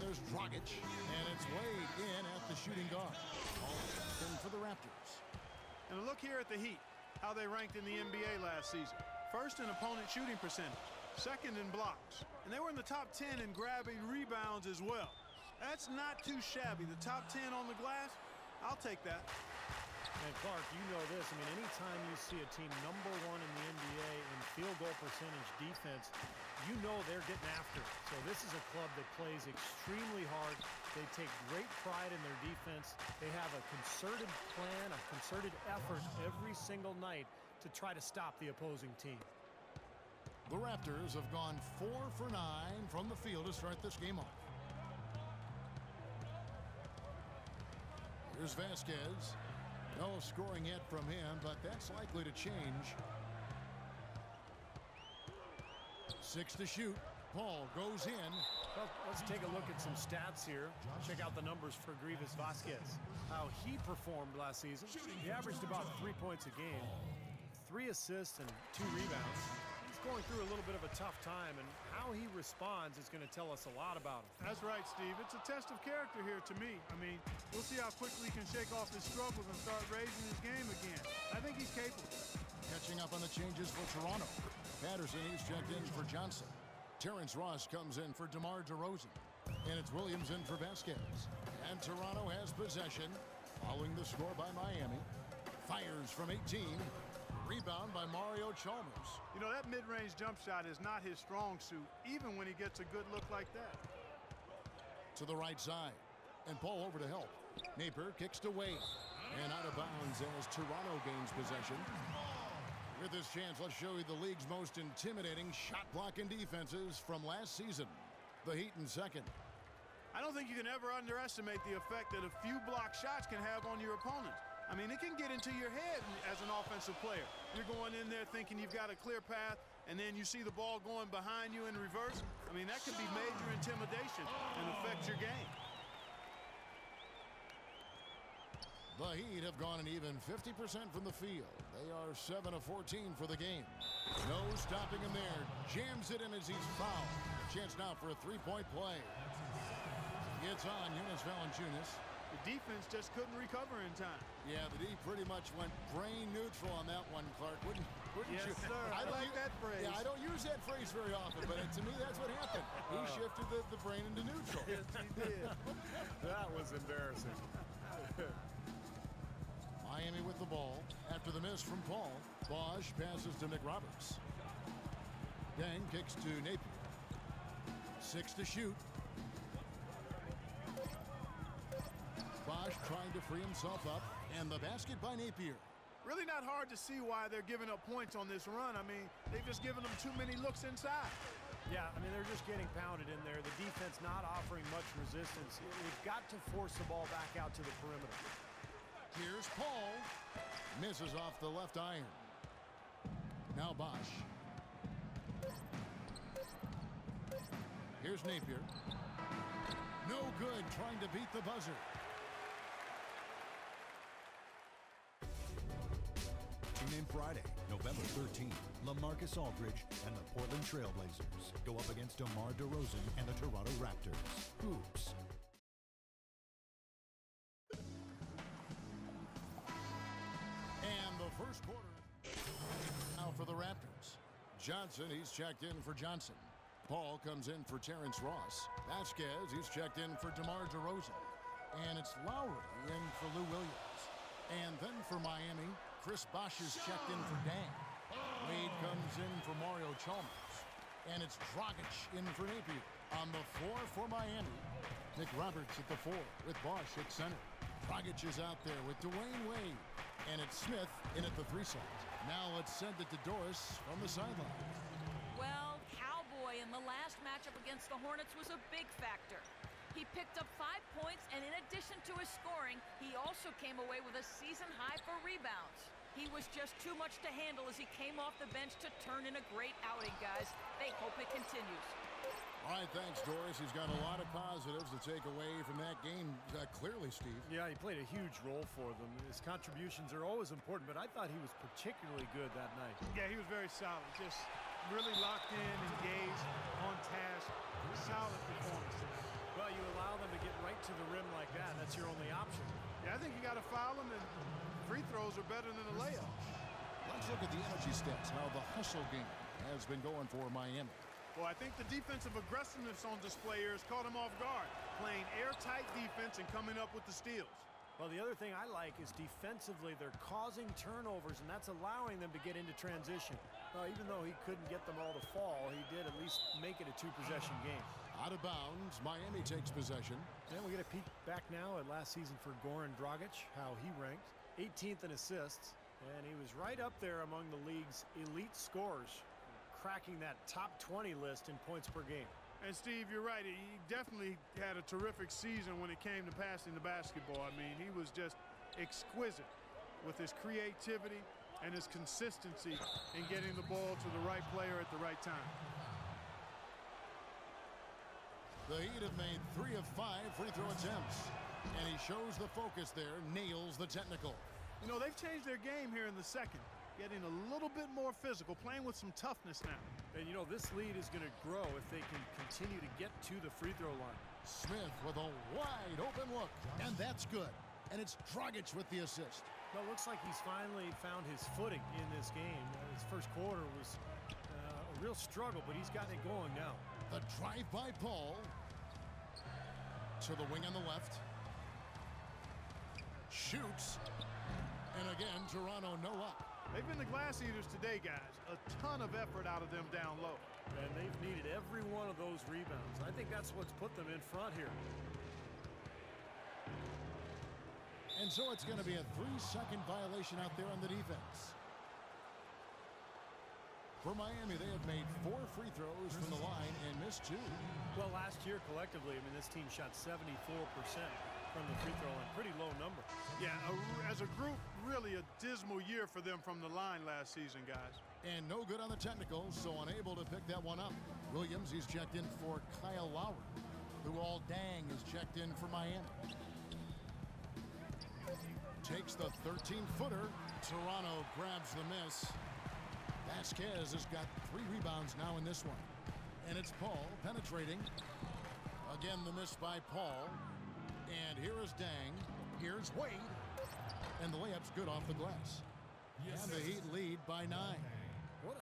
There's Dragic, and it's Wade in at the shooting guard. All in for the Raptors. And look here at the Heat, how they ranked in the NBA last season. First in opponent shooting percentage, second in blocks, and they were in the top 10 in grabbing rebounds as well. That's not too shabby. The top 10 on the glass, I'll take that. And Clark, you know this. I mean, anytime you see a team #1 in the NBA in field goal percentage defense, you know they're getting after it. So this is a club that plays extremely hard. They take great pride in their defense. They have a concerted plan, a concerted effort every single night to try to stop the opposing team. The Raptors have gone 4 for 9 from the field to start this game off. Here's Vasquez. No scoring yet from him, but that's likely to change. 6 to shoot. Paul goes in. Well, let's take a look at some stats here. Check out the numbers for Grievous Vasquez. How he performed last season. He averaged about 3 points a game, 3 assists and 2 rebounds. He's going through a little bit of a tough time, and how he responds is going to tell us a lot about him. That's right, Steve. It's a test of character here to me. I mean, we'll see how quickly he can shake off his struggles and start raising his game again. I think he's capable. Catching up on the changes for Toronto. Patterson, he's checked in for Johnson. Terrence Ross comes in for DeMar DeRozan. And it's Williams in for Vasquez. And Toronto has possession. Following the score by Miami. Fires from 18. Rebound by Mario Chalmers. You know, that mid-range jump shot is not his strong suit, even when he gets a good look like that. To the right side. And Paul over to help. Napier kicks to Wade. And out of bounds as Toronto gains possession. With this chance, let's show you the league's most intimidating shot-blocking defenses from last season. The Heat in second. I don't think you can ever underestimate the effect that a few block shots can have on your opponent. I mean, it can get into your head as an offensive player. You're going in there thinking you've got a clear path, and then you see the ball going behind you in reverse. I mean, that could be major intimidation and affect your game. The Heat have gone an even 50% from the field. They are 7 of 14 for the game. No stopping him there. Jams it in as he's fouled. Chance now for a three-point play. Gets on Jonas Valanciunas. The defense just couldn't recover in time. Yeah, the D pretty much went brain neutral on that one, Clark. Wouldn't yes, you? Sir. I like that phrase. Yeah, I don't use that phrase very often, but to me, that's what happened. He shifted the brain into neutral. Yes, he did. That was embarrassing. Miami with the ball. After the miss from Paul, Bosch passes to McRoberts. Deng kicks to Napier. 6 to shoot. Bosch trying to free himself up, and the basket by Napier. Really not hard to see why they're giving up points on this run. I mean, they've just given them too many looks inside. Yeah, I mean, they're just getting pounded in there. The defense not offering much resistance. They've got to force the ball back out to the perimeter. Here's Paul. Misses off the left iron. Now Bosch. Here's Napier. No good, trying to beat the buzzer. Tune in Friday, November 13th. LaMarcus Aldridge and the Portland Trail Blazers go up against DeMar DeRozan and the Toronto Raptors. Hoops. And the first quarter now for the Raptors. Johnson, he's checked in for Johnson. Paul comes in for Terrence Ross. Vasquez, he's checked in for DeMar DeRozan. And it's Lowry in for Lou Williams. And then for Miami, Chris Bosh is checked in for Deng. Wade comes in for Mario Chalmers. And it's Dragic in for Napier. On the floor for Miami, McRoberts at the 4 with Bosh at center. Dragic is out there with Dwayne Wade. And it's Smith in at the 3 slot. Now let's send it to Doris from the sideline. Well, Cowboy in the last matchup against the Hornets was a big factor. He picked up 5 points, and in addition to his scoring, he also came away with a season high for rebounds. He was just too much to handle as he came off the bench to turn in a great outing, guys. They hope it continues. All right, thanks, Doris. He's got a lot of positives to take away from that game, clearly, Steve. Yeah, he played a huge role for them. His contributions are always important, but I thought he was particularly good that night. Yeah, he was very solid. Just really locked in, engaged, on task. Solid performance. Well, you allow right to the rim like that, that's your only option. Yeah, I think you got to foul him, and free throws are better than a layup. Let's look at the energy stats, how the hustle game has been going for Miami. Well, I think the defensive aggressiveness on display here has caught him off guard, playing airtight defense and coming up with the steals. Well, the other thing I like is defensively they're causing turnovers, and that's allowing them to get into transition. Even though he couldn't get them all to fall, he did at least make it a two-possession game. Out of bounds, Miami takes possession. Then we get a peek back now at last season for Goran Dragic, how he ranked. 18th in assists, and he was right up there among the league's elite scorers, cracking that top 20 list in points per game. And Steve, you're right. He definitely had a terrific season when it came to passing the basketball. I mean, he was just exquisite with his creativity and his consistency in getting the ball to the right player at the right time. The Heat have made 3 of 5 free throw attempts. And he shows the focus there, nails the technical. You know, they've changed their game here in the second, getting a little bit more physical, playing with some toughness now. And, you know, this lead is going to grow if they can continue to get to the free throw line. Smith with a wide open look, and that's good. And it's Dragic with the assist. Well, it looks like he's finally found his footing in this game. His first quarter was a real struggle, but he's gotten it going now. The drive by Paul to the wing on the left. Shoots. And again, Toronto no up. They've been the glass eaters today, guys. A ton of effort out of them down low. And they've needed every one of those rebounds. I think that's what's put them in front here. And so it's going to be a 3-second violation out there on the defense. For Miami, they have made 4 free throws from the line and missed 2. Well, last year collectively, I mean, this team shot 74% from the free throw line. Pretty low number. Yeah, as a group, really a dismal year for them from the line last season, guys. And no good on the technicals, so unable to pick that one up. Williams, he's checked in for Kyle Lowry, who all dang is checked in for Miami. Takes the 13-footer. Toronto grabs the miss. Vasquez has got 3 rebounds now in this one. And it's Paul penetrating. Again, the miss by Paul. And here is Dang. Here's Wade. And the layup's good off the glass. And the Heat lead by 9.